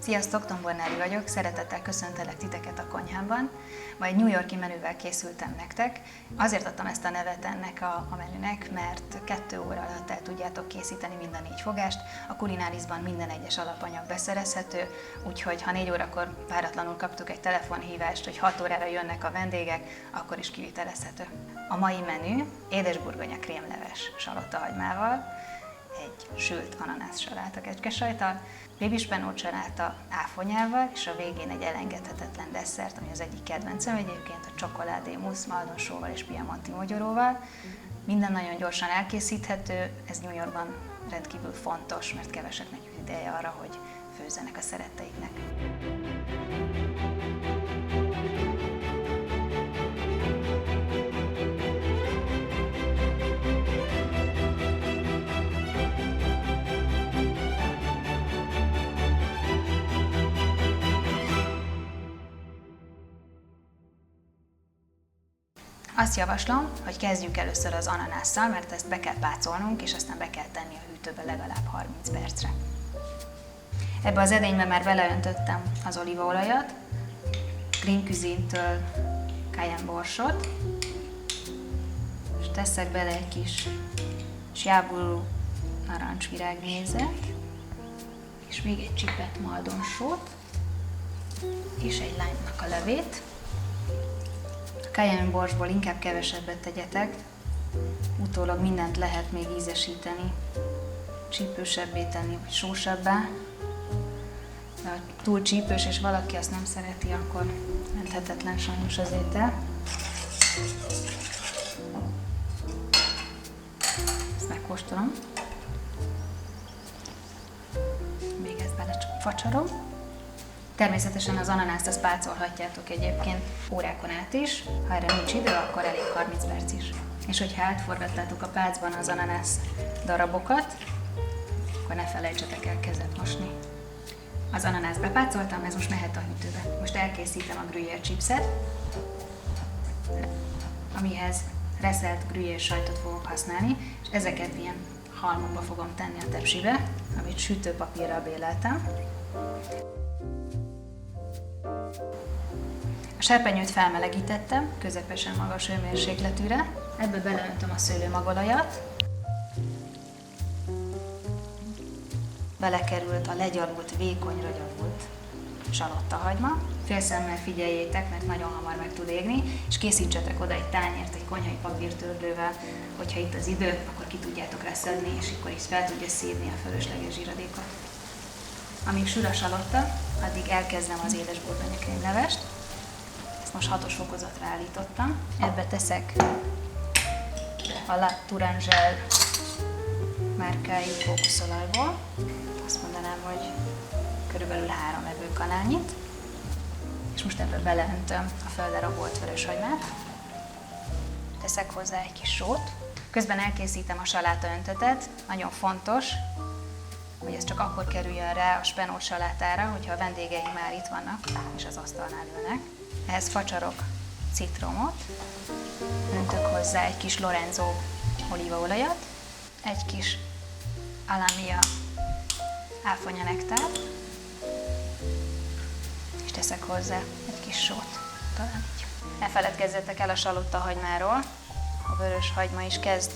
Sziasztok, Tombornári vagyok, szeretettel köszöntelek titeket a konyhámban. Ma egy New York-i menüvel készültem nektek. Azért adtam ezt a nevet ennek a menünek, mert 2 óra alatt el tudjátok készíteni mind a 4 fogást. A Culinariszban minden egyes alapanyag beszerezhető, úgyhogy ha 4 órakor váratlanul kaptuk egy telefonhívást, hogy 6 órára jönnek a vendégek, akkor is kivitelezhető. A mai menü édesburgonya krémleves salottahagymával, egy sült ananász saláta kecskesajttal, bébispenót saláta áfonyával, és a végén egy elengedhetetlen desszert, ami az egyik kedvencem egyébként, a csokoládé mousse maldonsóval és piemonti mogyoróval. Minden nagyon gyorsan elkészíthető, ez New Yorkban rendkívül fontos, mert keveseknek jut ideje arra, hogy főzzenek a szeretteiknek. Azt javaslom, hogy kezdjük először az ananásszal, mert ezt be kell pácolnunk, és aztán be kell tenni a hűtőbe legalább 30 percre. Ebbe az edénybe már beleöntöttem az olívaolajat, Green Cuisine-től cayenne borsot, és teszek bele egy kis sjábulú narancsvirágmézet, és még egy csipet maldonsót, és egy lánynak a levét. Cayenne borsból inkább kevesebbet tegyetek, utólag mindent lehet még ízesíteni, csípősebbé tenni, vagy sósabbá. De ha túl csípős és valaki azt nem szereti, akkor menthetetlen sajnos az étel. Ezt megkóstolom. Még ezt bele csak facsarom. Természetesen az ananászt azt pácolhatjátok egyébként órákon át is, ha erre nincs idő, akkor elég 30 perc is. És hogyha átforgattátok a pácban az ananász darabokat, akkor ne felejtsetek el kezet mosni. Az ananászt bepácoltam, ez most mehet a hűtőbe. Most elkészítem a gruyère chipset, amihez reszelt gruyère sajtot fogok használni, és ezeket ilyen halmokba fogom tenni a tepsibe, amit sütőpapírral béleltem. A serpenyőt felmelegítettem, közepesen magas hőmérsékletűre. Ebbe beleöntöm a szőlőmagolajat. Belekerült a legyalult, vékonyra gyalult salottahagyma. Félszemmel figyeljétek, mert nagyon hamar meg tud égni, és készítsetek oda egy tányért, egy konyhai papírtörlővel, hogyha itt az idő, akkor ki tudjátok reszedni, és akkor is fel tudja szívni a fölösleges zsíradékot. Amíg sül a salotta, addig elkezdem az édesburgonya krémlevest. Most 6-os fokozatra állítottam. Ebbe teszek a La Tourangelle márkájú kókuszolajból. Azt mondanám, hogy körülbelül 3 evőkanálnyit. És most ebbe beleöntöm a földerabolt vöröshagymát. Teszek hozzá egy kis sót. Közben elkészítem a salátaöntötet. Nagyon fontos, hogy ez csak akkor kerüljön rá a spenót salátára, hogyha a vendégeink már itt vannak és az asztalnál ülnek. Ehhez facsarok citromot, öntök hozzá egy kis Lorenzo olívaolajat, egy kis Alamia áfonya nektár, és teszek hozzá egy kis sót, talán így. Ne feledkezzetek el a salottahagymáról, a vörös hagyma is kezd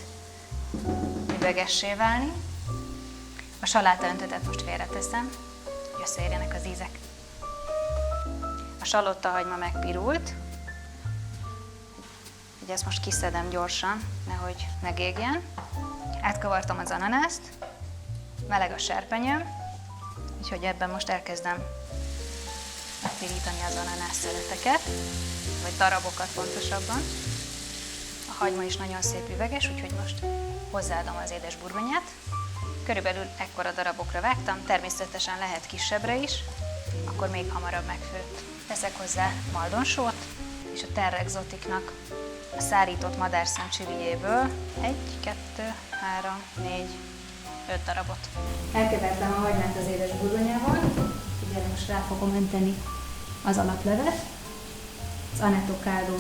üvegessé válni. A salátaöntötet most félreteszem, hogy összeérjenek az ízek. A salottahagyma megpirult, ugye ezt most kiszedem gyorsan, nehogy megégjen. Átkavartam az ananászt, meleg a serpenyőm, úgyhogy ebben most elkezdem megpirítani az ananász szeleteket, vagy darabokat pontosabban. A hagyma is nagyon szép üveges, úgyhogy most hozzáadom az édesburgonyát. Körülbelül ekkora darabokra vágtam, természetesen lehet kisebbre is, akkor még hamarabb megfőtt. Teszek hozzá maldonsót, és a Terra Exoticnak a szárított madárszem csiliéből 1, 2, 3, 4, 5 darabot. Elkevertem a hagymát az édesburgonyával, ugye most rá fogom önteni az alaplevet. Az Annetto Caldo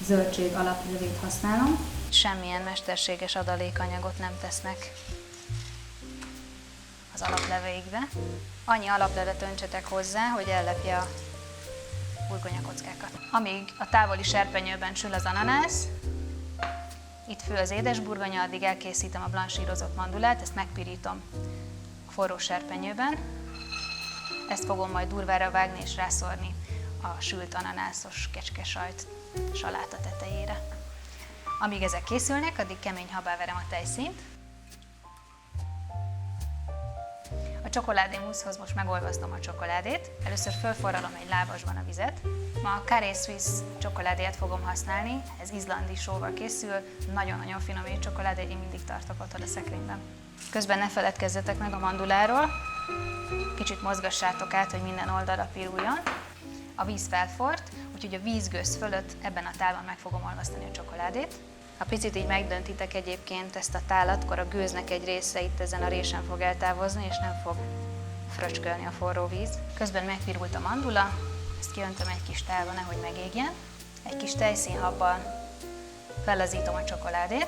zöldség alaplevét használom. Semmilyen mesterséges adalékanyagot nem tesznek az alapleveikbe. Annyi alaplevet öntsetek hozzá, hogy ellepje a burgonyakockákat. Amíg a távoli serpenyőben sül az ananász, itt fő az édesburgonya, addig elkészítem a blansírozott mandulát, ezt megpirítom a forró serpenyőben. Ezt fogom majd durvára vágni és rászórni a sült ananászos kecskesajt saláta tetejére. Amíg ezek készülnek, addig kemény habá verem a tejszínt. A csokoládémuszhoz most megolvasztom a csokoládét. Először fölforralom egy lábasban a vizet. Ma a Carré Suisse csokoládét fogom használni, ez izlandi sóval készül, nagyon-nagyon finom csokoládé, én mindig tartok otthon a szekrényben. Közben ne feledkezzetek meg a manduláról, kicsit mozgassátok át, hogy minden oldala piruljon. A víz felforrt, úgyhogy a vízgőz fölött ebben a tálban meg fogom olvasztani a csokoládét. Ha picit így megdöntitek egyébként ezt a tálat, akkor a gőznek egy része itt ezen a résen fog eltávozni, és nem fog fröcskölni a forró víz. Közben megpirult a mandula, ezt kiöntöm egy kis tálba, nehogy megégjen. Egy kis tejszínhabbal fellazítom a csokoládét.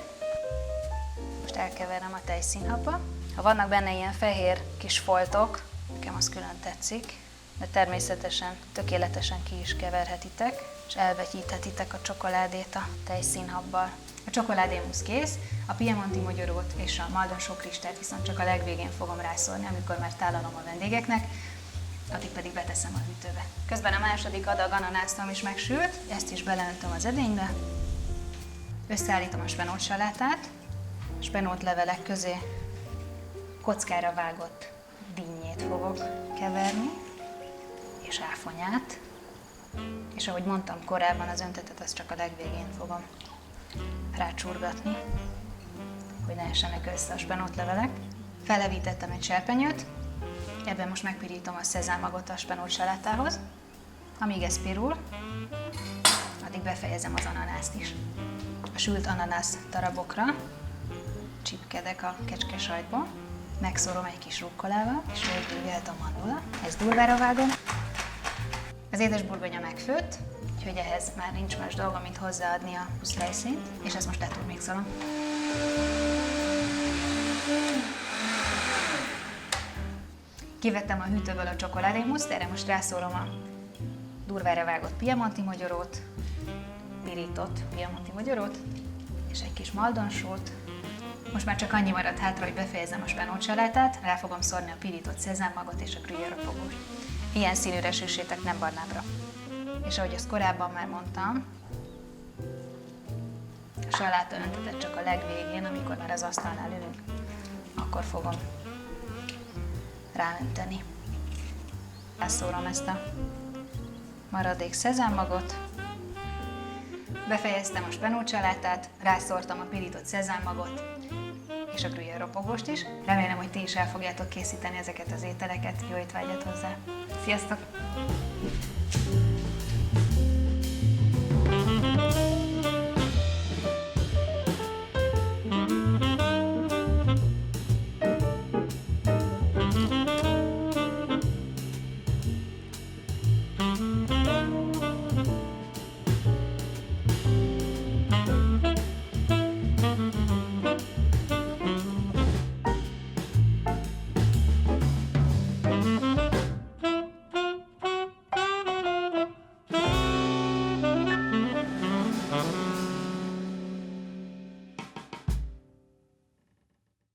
Most elkeverem a tejszínhabba. Ha vannak benne ilyen fehér kis foltok, nekem az külön tetszik, de természetesen tökéletesen ki is keverhetitek, és elvegyíthetitek a csokoládét a tejszínhabbal. A csokoládémusz kész, a piemonti mogyorót és a maldonsó kristályt viszont csak a legvégén fogom rászórni, amikor már tálalom a vendégeknek, addig pedig beteszem a hűtőbe. Közben a második adag ananásztom is megsült, ezt is beleöntöm az edénybe. Összeállítom a spenótsalátát, a spenótlevelek közé kockára vágott dinnyét fogok keverni, és áfonyát. És ahogy mondtam korábban, az öntetet azt csak a legvégén fogom rácsurgatni, hogy ne essenek össze a spenótlevelek. Felevítettem egy serpenyőt, ebben most megpirítom a szezámmagot a spenótsalátához. Amíg ez pirul, addig befejezem az ananászt is. A sült ananász darabokra csipkedek a kecskesajtból, megszórom egy kis rukkolával, és végül jöhet a mandula. Ezt durvára vágom. Az édesburgonya megfőtt, úgyhogy ehhez már nincs más dolga, mint hozzáadni a plusz tejszínt, és ezt most leturmixolom. Kivettem a hűtőből a csokoládémuszt, erre most rászórom a durvára vágott piemonti mogyorót, pirított piemonti mogyorót, és egy kis maldonsót. Most már csak annyi maradt hátra, hogy befejezem a spenótsalátát, rá fogom szórni a pirított szezámmagot és a gruyère ropogóst. Ilyen színűre süssétek, nem barnábbra. És ahogy azt korábban már mondtam, a saláta öntetet csak a legvégén, amikor már az asztalnál ülünk, akkor fogom ráönteni. Rászórom ezt a maradék szezámmagot, befejeztem a spenótsalátát, rászórtam a pirított szezámmagot és a gruyère ropogóst is. Remélem, hogy ti is el fogjátok készíteni ezeket az ételeket. Jó étvágyat hozzá! Sziasztok!